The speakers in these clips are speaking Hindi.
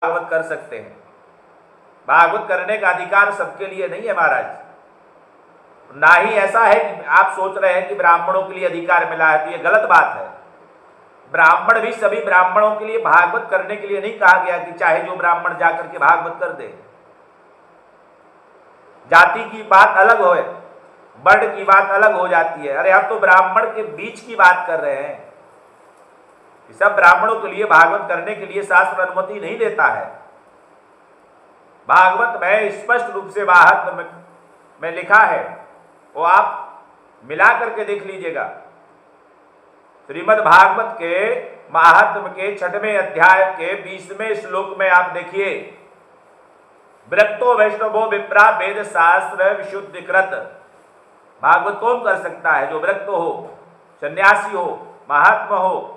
भागवत कर सकते हैं। भागवत करने का अधिकार सबके लिए नहीं है महाराज। ना ही ऐसा है कि आप सोच रहे हैं कि ब्राह्मणों के लिए अधिकार मिला है, तो ये गलत बात है। ब्राह्मण भी सभी ब्राह्मणों के लिए भागवत करने के लिए नहीं कहा गया कि चाहे जो ब्राह्मण जाकर के भागवत कर दे। जाति की बात अलग हो, वर्ण की बात अलग हो जाती है। अरे हम तो ब्राह्मण के बीच की बात कर रहे हैं। सब ब्राह्मणों के लिए भागवत करने के लिए शास्त्र अनुमति नहीं देता है। भागवत में स्पष्ट रूप से महात्म्य में लिखा है, वो आप मिला करके देख लीजिएगा। श्रीमद् भागवत के महात्म्य के 6वें अध्याय के 20वें श्लोक में आप देखिए, विरक्तो वैष्णवो विप्रा वेद शास्त्र विशुद्धिकृत। भागवत कौन कर सकता है? जो विरक्त हो, सन्यासी हो, महात्मा हो,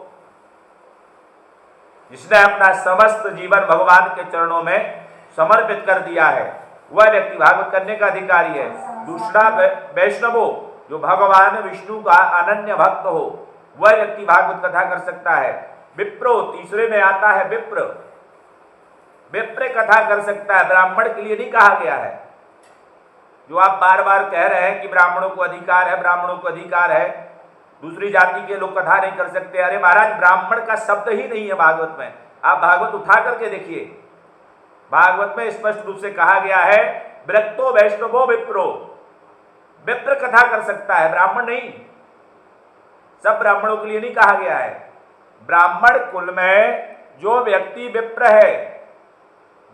जिसने अपना समस्त जीवन भगवान के चरणों में समर्पित कर दिया है, वह व्यक्ति भागवत करने का अधिकारी है। दूसरा वैष्णवो, जो भगवान विष्णु का अनन्य भक्त हो, वह व्यक्ति भागवत कथा कर सकता है। विप्रो, तीसरे में आता है विप्र, विप्र कथा कर सकता है। ब्राह्मण के लिए नहीं कहा गया है। जो आप बार बार कह रहे हैं कि ब्राह्मणों को अधिकार है, ब्राह्मणों को अधिकार है, दूसरी जाति के लोग कथा नहीं कर सकते। अरे महाराज, ब्राह्मण का शब्द ही नहीं है भागवत में। आप भागवत उठा करके देखिए, भागवत में स्पष्ट रूप से कहा गया है, विरक्तो वैष्णवो विप्रो। विप्र कथा कर सकता है, ब्राह्मण नहीं। सब ब्राह्मणों के लिए नहीं कहा गया है। ब्राह्मण कुल में जो व्यक्ति विप्र है,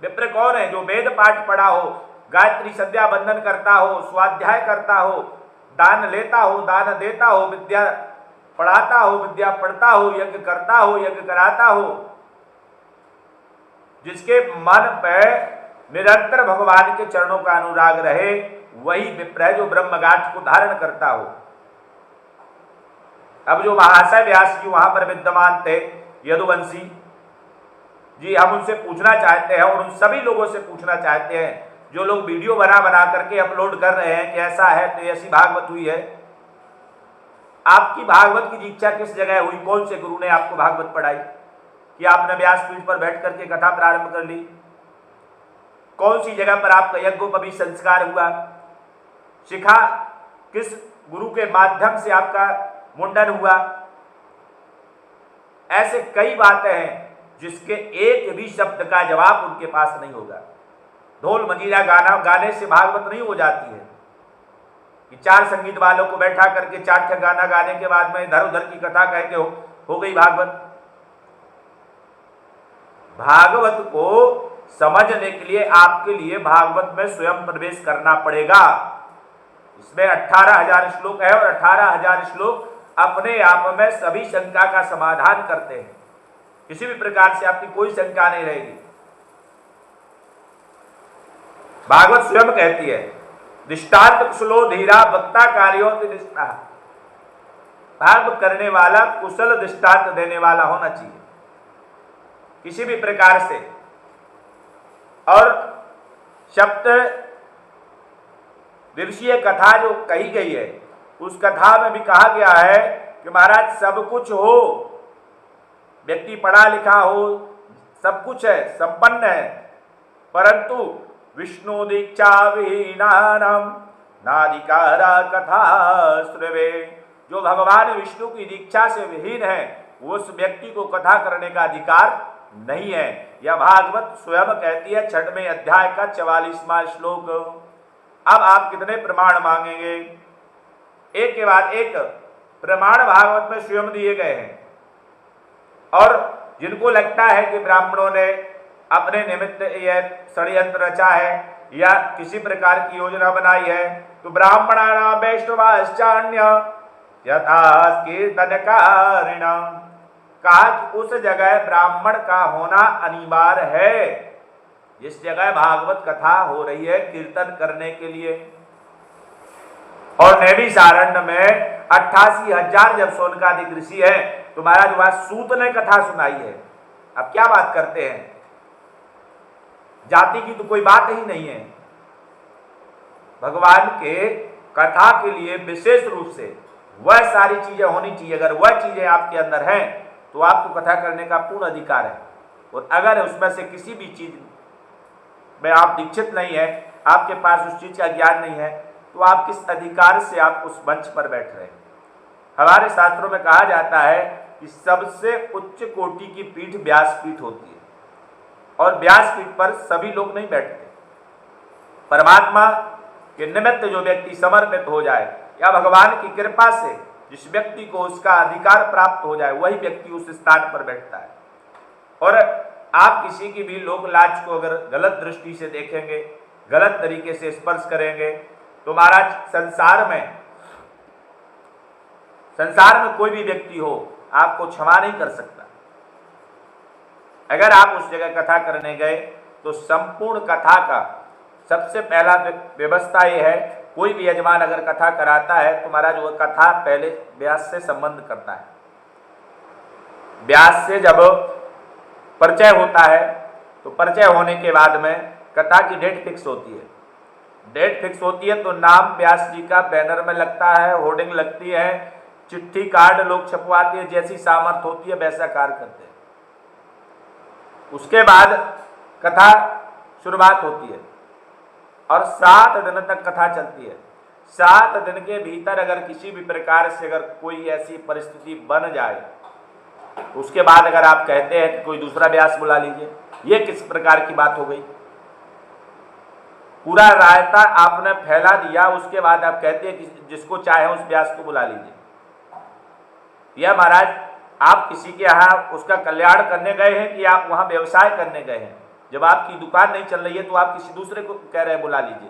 विप्र कौन है? जो वेद पाठ पढ़ा हो, गायत्री संध्या बंदन करता हो, स्वाध्याय करता हो, दान लेता हो, दान देता हो, विद्या पढ़ाता हो, विद्या पढ़ता हो, यज्ञ करता हो, यज्ञ कराता हो, जिसके मन पे निरंतर भगवान के चरणों का अनुराग रहे, वही विप्र है जो ब्रह्मगाठ को धारण करता हो। अब जो महाशय व्यास जी वहां पर विद्यमान थे, यदुवंशी जी, हम उनसे पूछना चाहते हैं और उन सभी लोगों से पूछना चाहते हैं जो लोग वीडियो बना बना करके अपलोड कर रहे हैं कि ऐसा है तो ऐसी भागवत हुई है। आपकी भागवत की दीक्षा किस जगह हुई? कौन से गुरु ने आपको भागवत पढ़ाई कि आपने व्यासपीठ पर बैठ करके कथा प्रारंभ कर ली? कौन सी जगह पर आपका यज्ञोपवीत संस्कार हुआ? शिखा किस गुरु के माध्यम से आपका मुंडन हुआ? ऐसे कई बातें हैं जिसके एक भी शब्द का जवाब उनके पास नहीं होगा। ढोल मंजीरा गाना गाने से भागवत नहीं हो जाती है कि चार संगीत वालों को बैठा करके 4 गाना गाने के बाद में इधर उधर की कथा कह के हो गई भागवत। भागवत को समझने के लिए आपके लिए भागवत में स्वयं प्रवेश करना पड़ेगा। इसमें 18,000 श्लोक है और 18,000 श्लोक अपने आप में सभी शंका का समाधान करते हैं। किसी भी प्रकार से आपकी कोई शंका नहीं रहेगी। भागवत स्वयं कहती है, दृष्टांत कुशलो धीरा वक्ता कार्यो निष्ठा। भागवत करने वाला कुशल दृष्टांत देने वाला होना चाहिए किसी भी प्रकार से। और सप्त दिवसीय कथा जो कही गई है, उस कथा में भी कहा गया है कि महाराज सब कुछ हो, व्यक्ति पढ़ा लिखा हो, सब कुछ है, संपन्न है, परंतु विष्णु दीक्षा विहीनानाम नाधिकारा कथा श्रवे। जो भगवान विष्णु की दीक्षा से विहीन है, उस व्यक्ति को कथा करने का अधिकार नहीं है। यह भागवत स्वयं कहती है 6वें अध्याय का 44वां श्लोक। अब आप कितने प्रमाण मांगेंगे? एक के बाद एक प्रमाण भागवत में स्वयं दिए गए हैं। और जिनको लगता है कि ब्राह्मणों ने अपने निमित्त यह षड्यंत्र रचा है या किसी प्रकार की योजना बनाई है, तो ब्राह्मणानां वैष्णवाश्चान्य यथा कीर्तनकारिणां, कहा कि उस जगह ब्राह्मण का होना अनिवार्य है जिस जगह भागवत कथा हो रही है कीर्तन करने के लिए। और नैमिषारण्य में 88,000 जब सोनकादिक ऋषि है, तो महाराज वहां सूत ने कथा सुनाई है। अब क्या बात करते हैं? जाति की तो कोई बात ही नहीं है। भगवान के कथा के लिए विशेष रूप से वह सारी चीजें होनी चाहिए। अगर वह चीजें आपके अंदर हैं तो आपको कथा करने का पूर्ण अधिकार है। और अगर उसमें से किसी भी चीज़ में आप दीक्षित नहीं है, आपके पास उस चीज़ का ज्ञान नहीं है, तो आप किस अधिकार से आप उस मंच पर बैठ रहे हैं। हमारे शास्त्रों में कहा जाता है कि सबसे उच्च कोटि की पीठ व्यासपीठ होती है, और व्यासपीठ पर सभी लोग नहीं बैठते। परमात्मा के निमित्त जो व्यक्ति समर्पित हो जाए या भगवान की कृपा से जिस व्यक्ति को उसका अधिकार प्राप्त हो जाए, वही व्यक्ति उस स्थान पर बैठता है। और आप किसी की भी लोक लाज को अगर गलत दृष्टि से देखेंगे, गलत तरीके से स्पर्श करेंगे, तो महाराज संसार में कोई भी व्यक्ति हो आपको क्षमा नहीं कर सकता। अगर आप उस जगह कथा करने गए तो संपूर्ण कथा का सबसे पहला व्यवस्था यह है, कोई भी यजमान अगर कथा कराता है तो महाराज वो कथा पहले व्यास से संबंध करता है। व्यास से जब परिचय होता है तो परिचय होने के बाद में कथा की डेट फिक्स होती है। डेट फिक्स होती है तो नाम व्यास जी का बैनर में लगता है, होर्डिंग लगती है, चिट्ठी कार्ड लोग छपवाते हैं, जैसी सामर्थ्य होती है वैसा कार्य करते हैं। उसके बाद कथा शुरुआत होती है और 7 दिन तक कथा चलती है। 7 दिन के भीतर अगर किसी भी प्रकार से अगर कोई ऐसी परिस्थिति बन जाए, उसके बाद अगर आप कहते हैं कि कोई दूसरा व्यास बुला लीजिए, ये किस प्रकार की बात हो गई। पूरा रायता आपने फैला दिया, उसके बाद आप कहते हैं कि जिसको चाहे उस व्यास को बुला लीजिए। यह महाराज आप किसी के यहाँ उसका कल्याण करने गए हैं कि आप वहाँ व्यवसाय करने गए हैं। जब आपकी दुकान नहीं चल रही है तो आप किसी दूसरे को कह रहे हैं बुला लीजिए।